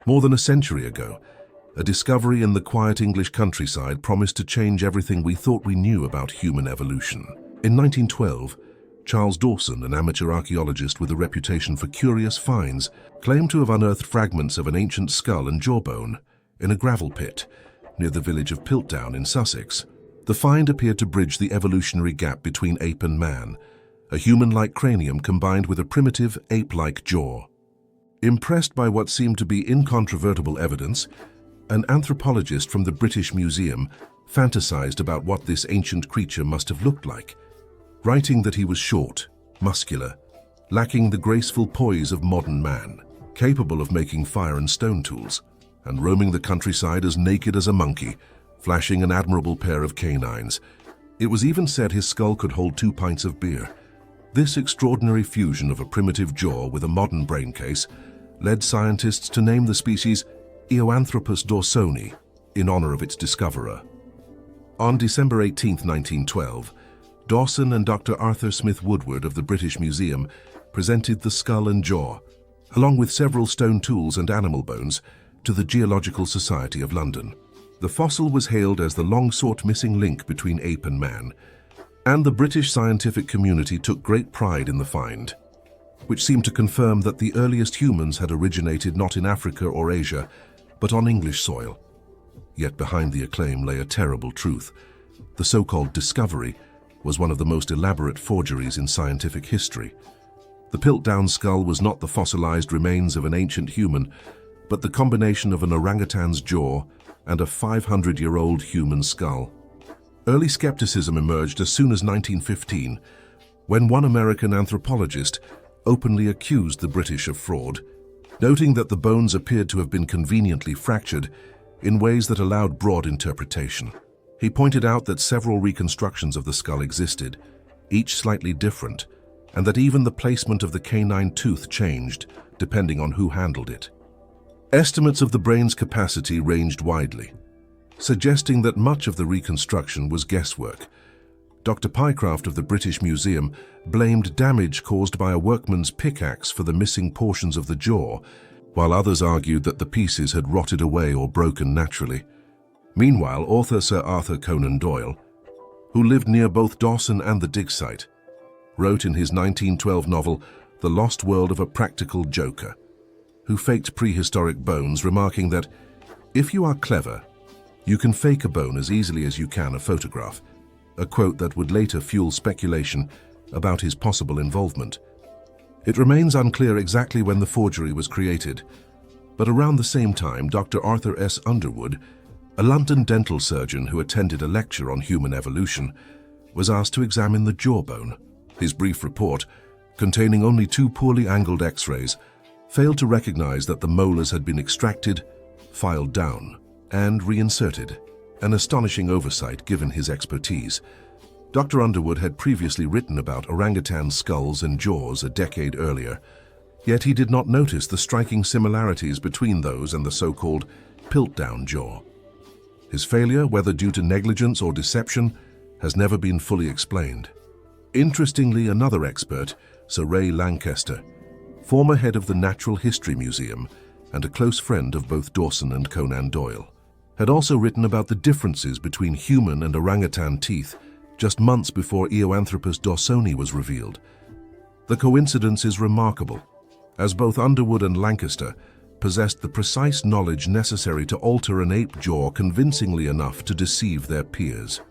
More than a century ago, a discovery in the quiet English countryside promised to change everything we thought we knew about human evolution. In 1912, Charles Dawson, an amateur archaeologist with a reputation for curious finds, claimed to have unearthed fragments of an ancient skull and jawbone in a gravel pit near the village of Piltdown in Sussex. The find appeared to bridge the evolutionary gap between ape and man, a human-like cranium combined with a primitive ape-like jaw. Impressed by what seemed to be incontrovertible evidence, an anthropologist from the British Museum fantasized about what this ancient creature must have looked like, writing that he was short, muscular, lacking the graceful poise of modern man, capable of making fire and stone tools, and roaming the countryside as naked as a monkey, flashing an admirable pair of canines. It was even said his skull could hold 2 pints of beer. This extraordinary fusion of a primitive jaw with a modern brain case led scientists to name the species Eoanthropus dawsoni in honor of its discoverer. On December 18, 1912, Dawson and Dr. Arthur Smith Woodward of the British Museum presented the skull and jaw, along with several stone tools and animal bones, to the Geological Society of London. The fossil was hailed as the long-sought missing link between ape and man, and the British scientific community took great pride in the find, which seemed to confirm that the earliest humans had originated not in Africa or Asia, but on English soil. Yet behind the acclaim lay a terrible truth. The so-called discovery was one of the most elaborate forgeries in scientific history. The Piltdown skull was not the fossilized remains of an ancient human, but the combination of an orangutan's jaw and a 500-year-old human skull. Early skepticism emerged as soon as 1915, when one American anthropologist openly accused the British of fraud, noting that the bones appeared to have been conveniently fractured in ways that allowed broad interpretation. He pointed out that several reconstructions of the skull existed, each slightly different, and that even the placement of the canine tooth changed depending on who handled it. Estimates of the brain's capacity ranged widely, suggesting that much of the reconstruction was guesswork. Dr. Pycraft of the British Museum blamed damage caused by a workman's pickaxe for the missing portions of the jaw, while others argued that the pieces had rotted away or broken naturally. Meanwhile, author Sir Arthur Conan Doyle, who lived near both Dawson and the dig site, wrote in his 1912 novel The Lost World of a Practical Joker, who faked prehistoric bones, remarking that, "If you are clever, you can fake a bone as easily as you can a photograph," a quote that would later fuel speculation about his possible involvement. It remains unclear exactly when the forgery was created, but around the same time, Dr. Arthur S. Underwood, a London dental surgeon who attended a lecture on human evolution, was asked to examine the jawbone. His brief report, containing only 2 poorly angled X-rays, failed to recognize that the molars had been extracted, filed down, and reinserted, an astonishing oversight given his expertise. Dr. Underwood had previously written about orangutan skulls and jaws a decade earlier, yet he did not notice the striking similarities between those and the so-called Piltdown jaw. His failure, whether due to negligence or deception, has never been fully explained. Interestingly, another expert, Sir Ray Lankester, former head of the Natural History Museum and a close friend of both Dawson and Conan Doyle, had also written about the differences between human and orangutan teeth just months before Eoanthropus dawsoni was revealed. The coincidence is remarkable, as both Underwood and Lancaster possessed the precise knowledge necessary to alter an ape jaw convincingly enough to deceive their peers.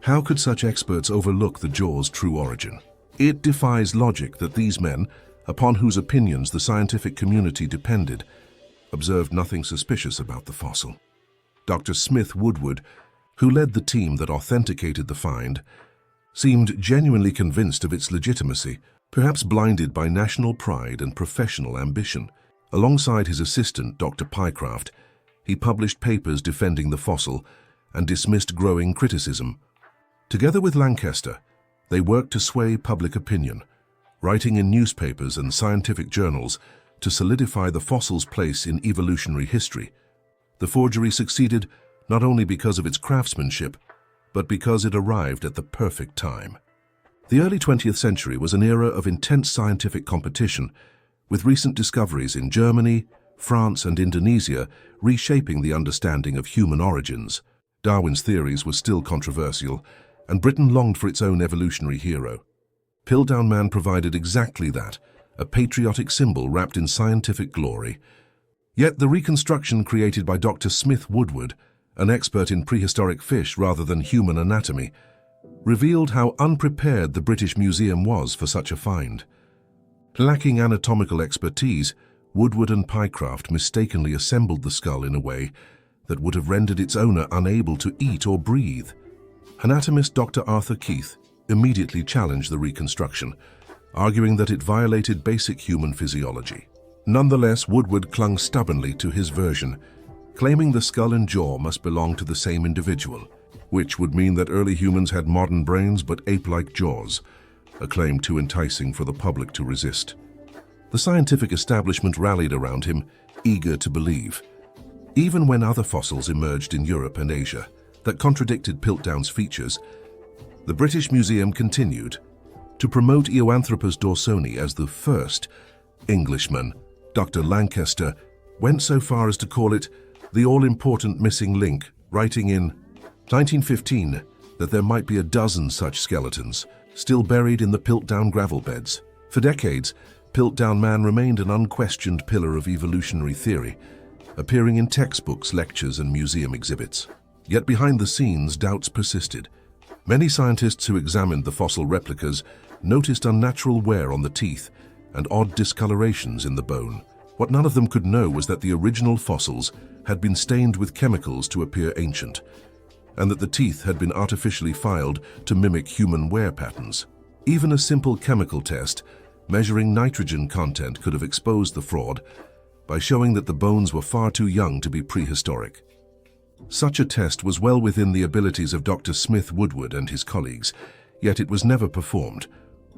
How could such experts overlook the jaw's true origin? It defies logic that these men, upon whose opinions the scientific community depended, observed nothing suspicious about the fossil. Dr. Smith Woodward, who led the team that authenticated the find, seemed genuinely convinced of its legitimacy, perhaps blinded by national pride and professional ambition. Alongside his assistant, Dr. Pycraft, he published papers defending the fossil and dismissed growing criticism. Together with Lancaster, they worked to sway public opinion, writing in newspapers and scientific journals to solidify the fossil's place in evolutionary history. The forgery succeeded not only because of its craftsmanship, but because it arrived at the perfect time. The early 20th century was an era of intense scientific competition, with recent discoveries in Germany, France and Indonesia, reshaping the understanding of human origins. Darwin's theories were still controversial, and Britain longed for its own evolutionary hero. Piltdown Man provided exactly that, a patriotic symbol wrapped in scientific glory. Yet the reconstruction created by Dr. Smith Woodward, an expert in prehistoric fish rather than human anatomy, revealed how unprepared the British Museum was for such a find. Lacking anatomical expertise, Woodward and Pycraft mistakenly assembled the skull in a way that would have rendered its owner unable to eat or breathe. Anatomist Dr. Arthur Keith immediately challenged the reconstruction, arguing that it violated basic human physiology. Nonetheless, Woodward clung stubbornly to his version, claiming the skull and jaw must belong to the same individual, which would mean that early humans had modern brains but ape-like jaws, a claim too enticing for the public to resist. The scientific establishment rallied around him, eager to believe. Even when other fossils emerged in Europe and Asia that contradicted Piltdown's features, the British Museum continued to promote Eoanthropus dawsoni as the first. Englishman Dr. Lancaster went so far as to call it the all-important missing link, writing in 1915 that there might be a dozen such skeletons still buried in the Piltdown gravel beds. For decades, Piltdown Man remained an unquestioned pillar of evolutionary theory, appearing in textbooks, lectures, and museum exhibits. Yet behind the scenes, doubts persisted. Many scientists who examined the fossil replicas noticed unnatural wear on the teeth and odd discolorations in the bone. What none of them could know was that the original fossils had been stained with chemicals to appear ancient, and that the teeth had been artificially filed to mimic human wear patterns. Even a simple chemical test, measuring nitrogen content, could have exposed the fraud by showing that the bones were far too young to be prehistoric. Such a test was well within the abilities of Dr. Smith Woodward and his colleagues, yet it was never performed,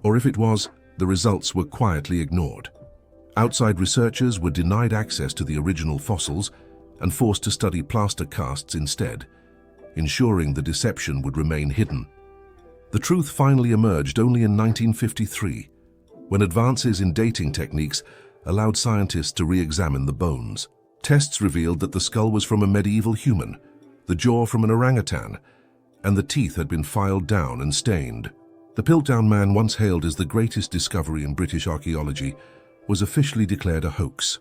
or if it was, the results were quietly ignored. Outside researchers were denied access to the original fossils and forced to study plaster casts instead, ensuring the deception would remain hidden. The truth finally emerged only in 1953, when advances in dating techniques allowed scientists to re-examine the bones. Tests revealed that the skull was from a medieval human, the jaw from an orangutan, and the teeth had been filed down and stained. The Piltdown Man, once hailed as the greatest discovery in British archaeology, was officially declared a hoax.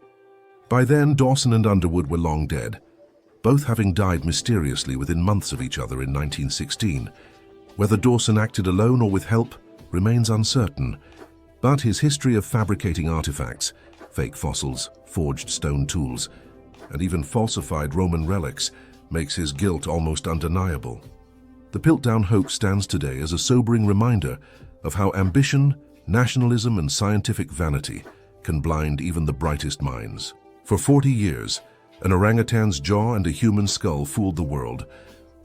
By then, Dawson and Underwood were long dead, both having died mysteriously within months of each other in 1916. Whether Dawson acted alone or with help remains uncertain, but his history of fabricating artifacts, fake fossils, forged stone tools, and even falsified Roman relics makes his guilt almost undeniable. The Piltdown hoax stands today as a sobering reminder of how ambition, nationalism, and scientific vanity can blind even the brightest minds. For 40 years, an orangutan's jaw and a human skull fooled the world,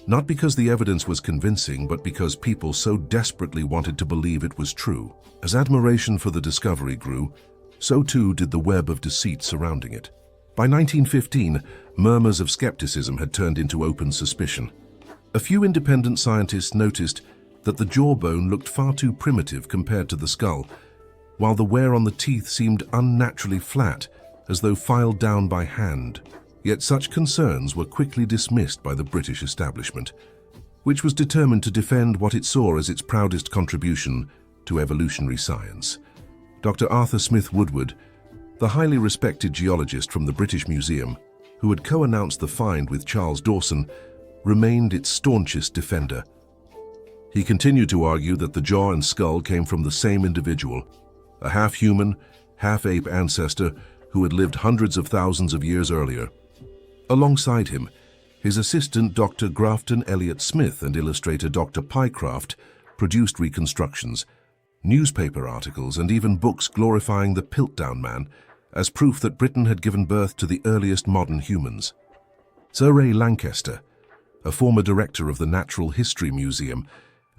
not because the evidence was convincing, but because people so desperately wanted to believe it was true. As admiration for the discovery grew, so too did the web of deceit surrounding it. By 1915, murmurs of skepticism had turned into open suspicion. A few independent scientists noticed that the jawbone looked far too primitive compared to the skull, while the wear on the teeth seemed unnaturally flat, as though filed down by hand. Yet such concerns were quickly dismissed by the British establishment, which was determined to defend what it saw as its proudest contribution to evolutionary science. Dr. Arthur Smith Woodward, the highly respected geologist from the British Museum, who had co-announced the find with Charles Dawson, remained its staunchest defender. He continued to argue that the jaw and skull came from the same individual, a half-human, half-ape ancestor who had lived hundreds of thousands of years earlier. Alongside him, his assistant Dr. Grafton Elliott Smith and illustrator Dr. Pycraft produced reconstructions, newspaper articles, and even books glorifying the Piltdown Man as proof that Britain had given birth to the earliest modern humans. Sir Ray Lancaster, a former director of the Natural History Museum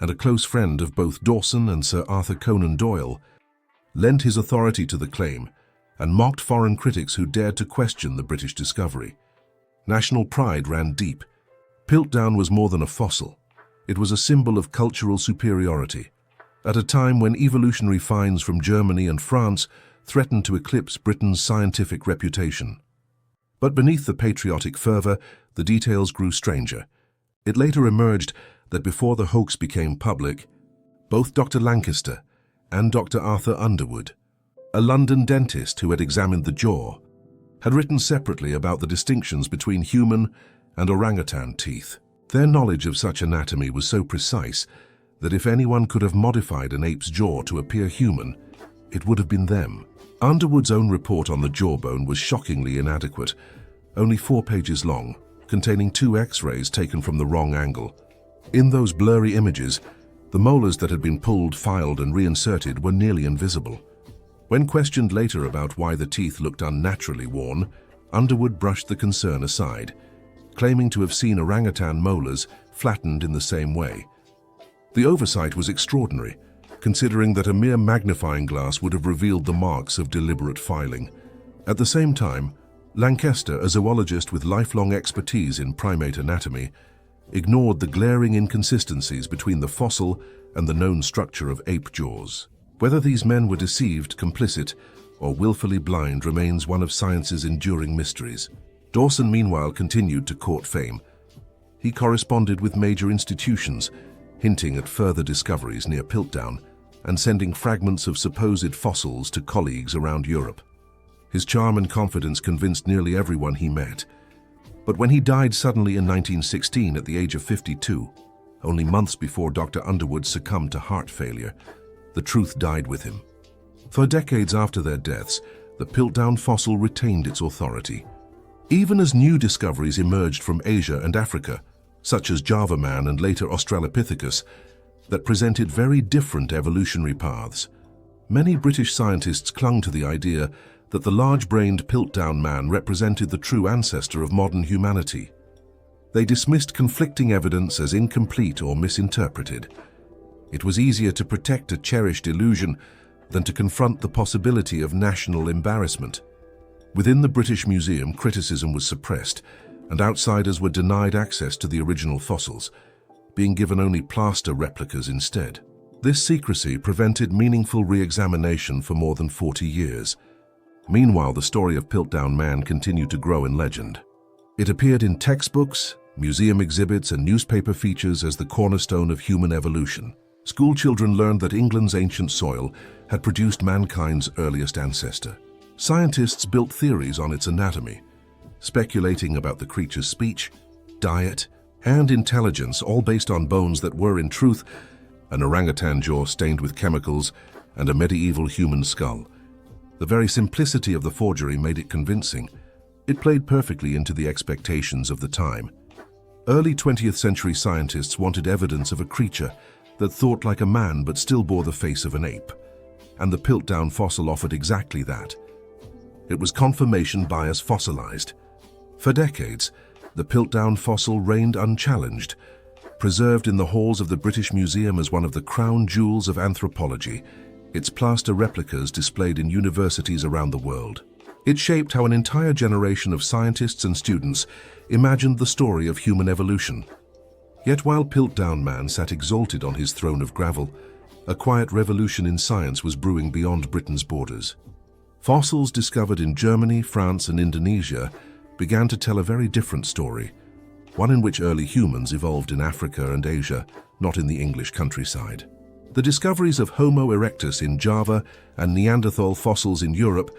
and a close friend of both Dawson and Sir Arthur Conan Doyle, lent his authority to the claim and mocked foreign critics who dared to question the British discovery. National pride ran deep. Piltdown was more than a fossil. It was a symbol of cultural superiority, at a time when evolutionary finds from Germany and France threatened to eclipse Britain's scientific reputation. But beneath the patriotic fervor, the details grew stranger. It later emerged that before the hoax became public, both Dr. Lancaster and Dr. Arthur Underwood, a London dentist who had examined the jaw, had written separately about the distinctions between human and orangutan teeth. Their knowledge of such anatomy was so precise that if anyone could have modified an ape's jaw to appear human, it would have been them. Underwood's own report on the jawbone was shockingly inadequate, only 4 pages long, containing 2 X-rays taken from the wrong angle. In those blurry images, the molars that had been pulled, filed, and reinserted were nearly invisible. When questioned later about why the teeth looked unnaturally worn, Underwood brushed the concern aside, claiming to have seen orangutan molars flattened in the same way. The oversight was extraordinary, considering that a mere magnifying glass would have revealed the marks of deliberate filing. At the same time, Lancaster, a zoologist with lifelong expertise in primate anatomy, ignored the glaring inconsistencies between the fossil and the known structure of ape jaws. Whether these men were deceived, complicit, or willfully blind remains one of science's enduring mysteries. Dawson, meanwhile, continued to court fame. He corresponded with major institutions, hinting at further discoveries near Piltdown and sending fragments of supposed fossils to colleagues around Europe. His charm and confidence convinced nearly everyone he met. But when he died suddenly in 1916 at the age of 52, only months before Dr. Underwood succumbed to heart failure, the truth died with him. For decades after their deaths, the Piltdown fossil retained its authority. Even as new discoveries emerged from Asia and Africa, such as Java Man and later Australopithecus, that presented very different evolutionary paths, many British scientists clung to the idea that the large-brained Piltdown Man represented the true ancestor of modern humanity. They dismissed conflicting evidence as incomplete or misinterpreted. It was easier to protect a cherished illusion than to confront the possibility of national embarrassment. Within the British Museum, criticism was suppressed, and outsiders were denied access to the original fossils, being given only plaster replicas instead. This secrecy prevented meaningful re-examination for more than 40 years. Meanwhile, the story of Piltdown Man continued to grow in legend. It appeared in textbooks, museum exhibits, and newspaper features as the cornerstone of human evolution. School children learned that England's ancient soil had produced mankind's earliest ancestor. Scientists built theories on its anatomy, speculating about the creature's speech, diet, and intelligence, all based on bones that were, in truth, an orangutan jaw stained with chemicals and a medieval human skull. The very simplicity of the forgery made it convincing. It played perfectly into the expectations of the time. Early 20th century scientists wanted evidence of a creature that thought like a man but still bore the face of an ape, and the Piltdown fossil offered exactly that. It was confirmation bias fossilized. For decades, the Piltdown fossil reigned unchallenged, preserved in the halls of the British Museum as one of the crown jewels of anthropology, its plaster replicas displayed in universities around the world. It shaped how an entire generation of scientists and students imagined the story of human evolution. Yet while Piltdown Man sat exalted on his throne of gravel, a quiet revolution in science was brewing beyond Britain's borders. Fossils discovered in Germany, France, and Indonesia began to tell a very different story, one in which early humans evolved in Africa and Asia, not in the English countryside. The discoveries of Homo erectus in Java and Neanderthal fossils in Europe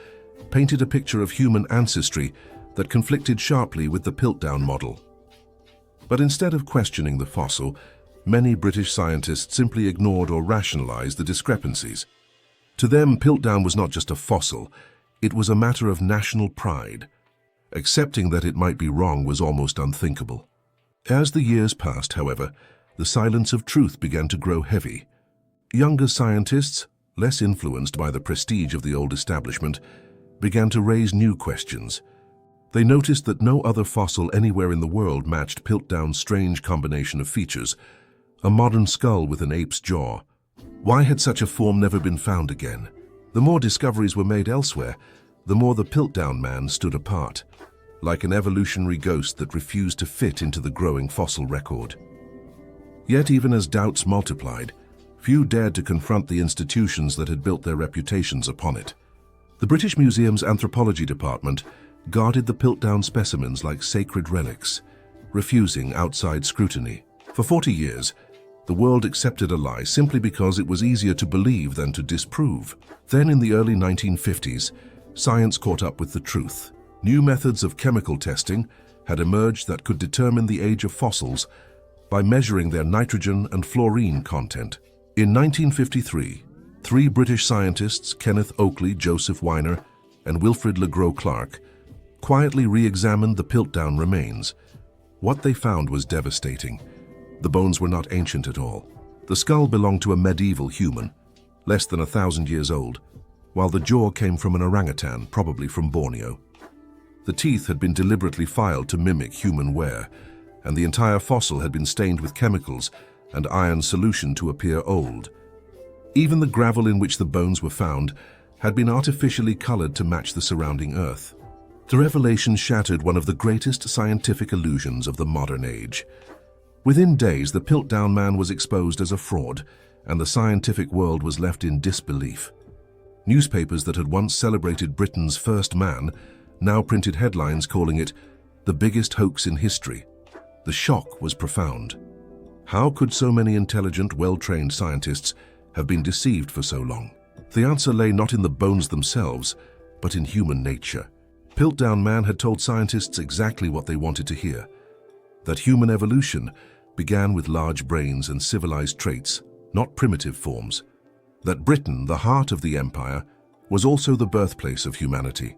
painted a picture of human ancestry that conflicted sharply with the Piltdown model. But instead of questioning the fossil, many British scientists simply ignored or rationalized the discrepancies. To them, Piltdown was not just a fossil, it was a matter of national pride. Accepting that it might be wrong was almost unthinkable. As the years passed, however, the silence of truth began to grow heavy. Younger scientists, less influenced by the prestige of the old establishment, began to raise new questions. They noticed that no other fossil anywhere in the world matched Piltdown's strange combination of features, a modern skull with an ape's jaw. Why had such a form never been found again? The more discoveries were made elsewhere, the more the Piltdown Man stood apart, like an evolutionary ghost that refused to fit into the growing fossil record. Yet even as doubts multiplied, few dared to confront the institutions that had built their reputations upon it. The British Museum's Anthropology Department guarded the Piltdown specimens like sacred relics, refusing outside scrutiny. For 40 years, the world accepted a lie simply because it was easier to believe than to disprove. Then in the early 1950s, science caught up with the truth. New methods of chemical testing had emerged that could determine the age of fossils by measuring their nitrogen and fluorine content. In 1953, 3 British scientists, Kenneth Oakley, Joseph Weiner, and Wilfrid Le Gros Clark, quietly re-examined the Piltdown remains. What they found was devastating. The bones were not ancient at all. The skull belonged to a medieval human, less than 1,000 years old, while the jaw came from an orangutan, probably from Borneo. The teeth had been deliberately filed to mimic human wear, and the entire fossil had been stained with chemicals and iron solution to appear old. Even the gravel in which the bones were found had been artificially colored to match the surrounding earth. The revelation shattered one of the greatest scientific illusions of the modern age. Within days, the Piltdown Man was exposed as a fraud, and the scientific world was left in disbelief. Newspapers that had once celebrated Britain's first man now printed headlines calling it the biggest hoax in history. The shock was profound. How could so many intelligent, well-trained scientists have been deceived for so long? The answer lay not in the bones themselves, but in human nature. Piltdown Man had told scientists exactly what they wanted to hear: that human evolution began with large brains and civilized traits, not primitive forms. That Britain, the heart of the empire, was also the birthplace of humanity.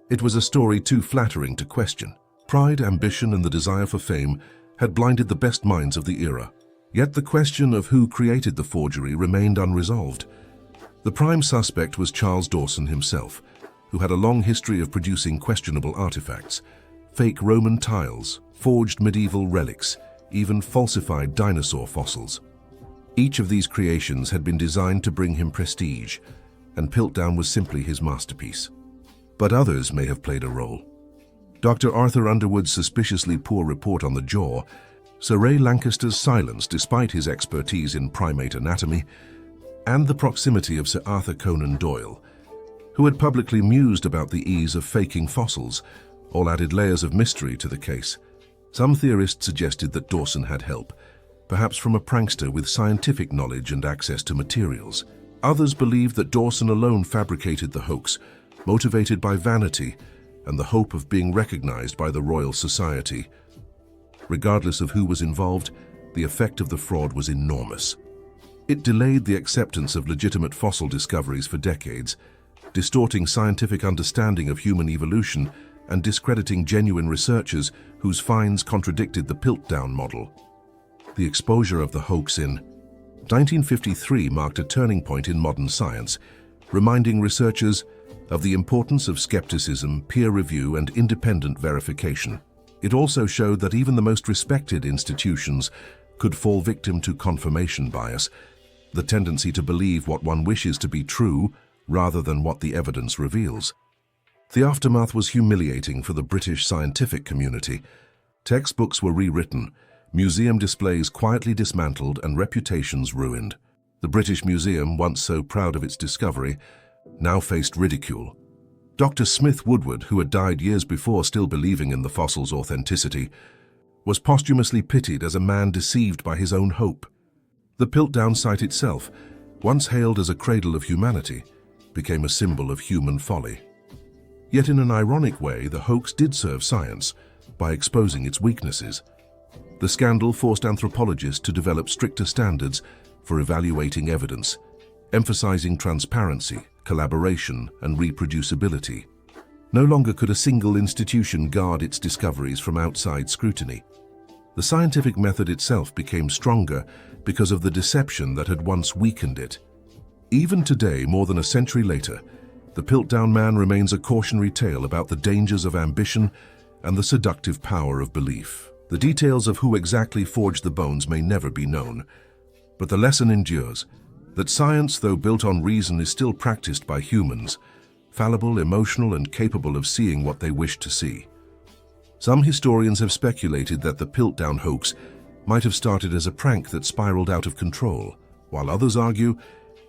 It was a story too flattering to question. Pride, ambition, and the desire for fame had blinded the best minds of the era. Yet the question of who created the forgery remained unresolved. The prime suspect was Charles Dawson himself, who had a long history of producing questionable artifacts: fake Roman tiles, forged medieval relics, even falsified dinosaur fossils. Each of these creations had been designed to bring him prestige, and Piltdown was simply his masterpiece. But others may have played a role. Dr. Arthur Underwood's suspiciously poor report on the jaw, Sir Ray Lancaster's silence despite his expertise in primate anatomy, and the proximity of Sir Arthur Conan Doyle, who had publicly mused about the ease of faking fossils, all added layers of mystery to the case. Some theorists suggested that Dawson had help, perhaps from a prankster with scientific knowledge and access to materials. Others believed that Dawson alone fabricated the hoax, motivated by vanity and the hope of being recognized by the Royal Society. Regardless of who was involved, the effect of the fraud was enormous. It delayed the acceptance of legitimate fossil discoveries for decades, distorting scientific understanding of human evolution and discrediting genuine researchers whose finds contradicted the Piltdown model. The exposure of the hoax in 1953 marked a turning point in modern science, reminding researchers of the importance of skepticism, peer review, and independent verification. It also showed that even the most respected institutions could fall victim to confirmation bias, the tendency to believe what one wishes to be true rather than what the evidence reveals. The aftermath was humiliating for the British scientific community. Textbooks were rewritten, museum displays quietly dismantled, and reputations ruined. The British Museum, once so proud of its discovery, now faced ridicule. Dr. Smith Woodward, who had died years before still believing in the fossil's authenticity, was posthumously pitied as a man deceived by his own hope. The Piltdown site itself, once hailed as a cradle of humanity, became a symbol of human folly. Yet in an ironic way, the hoax did serve science by exposing its weaknesses. The scandal forced anthropologists to develop stricter standards for evaluating evidence, emphasizing transparency, collaboration, and reproducibility. No longer could a single institution guard its discoveries from outside scrutiny. The scientific method itself became stronger because of the deception that had once weakened it. Even today, more than a century later, the Piltdown Man remains a cautionary tale about the dangers of ambition and the seductive power of belief. The details of who exactly forged the bones may never be known, but the lesson endures, that science, though built on reason, is still practiced by humans, fallible, emotional, and capable of seeing what they wish to see. Some historians have speculated that the Piltdown hoax might have started as a prank that spiraled out of control, while others argue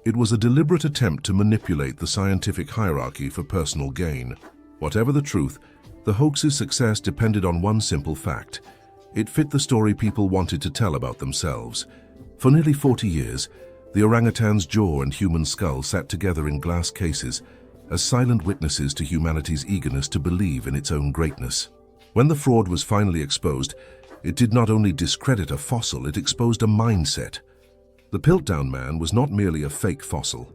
it was a deliberate attempt to manipulate the scientific hierarchy for personal gain. Whatever the truth, The hoax's success depended on one simple fact. It fit the story people wanted to tell about themselves. For nearly 40 years, the orangutan's jaw and human skull sat together in glass cases as silent witnesses to humanity's eagerness to believe in its own greatness. When the fraud was finally exposed, it did not only discredit a fossil, it exposed a mindset. The Piltdown Man was not merely a fake fossil.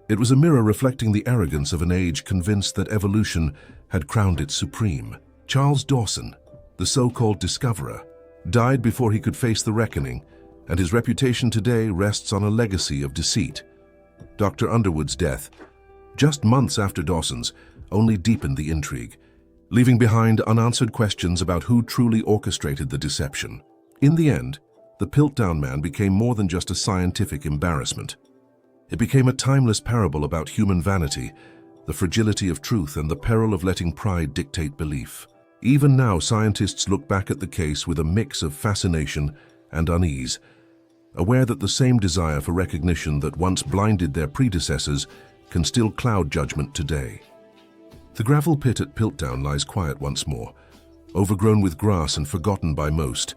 It was a mirror reflecting the arrogance of an age convinced that evolution had crowned it supreme. Charles Dawson, the so-called discoverer, died before he could face the reckoning, and his reputation today rests on a legacy of deceit. Dr. Underwood's death, just months after Dawson's, only deepened the intrigue, leaving behind unanswered questions about who truly orchestrated the deception. In the end, the Piltdown Man became more than just a scientific embarrassment. It became a timeless parable about human vanity, the fragility of truth, and the peril of letting pride dictate belief. Even now, scientists look back at the case with a mix of fascination and unease, aware that the same desire for recognition that once blinded their predecessors can still cloud judgment today. The gravel pit at Piltdown lies quiet once more, overgrown with grass and forgotten by most,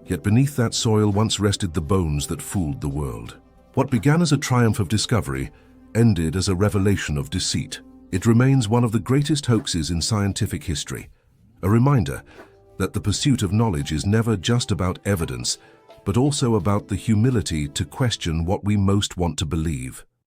yet beneath that soil once rested the bones that fooled the world. What began as a triumph of discovery ended as a revelation of deceit. It remains one of the greatest hoaxes in scientific history, a reminder that the pursuit of knowledge is never just about evidence, but also about the humility to question what we most want to believe.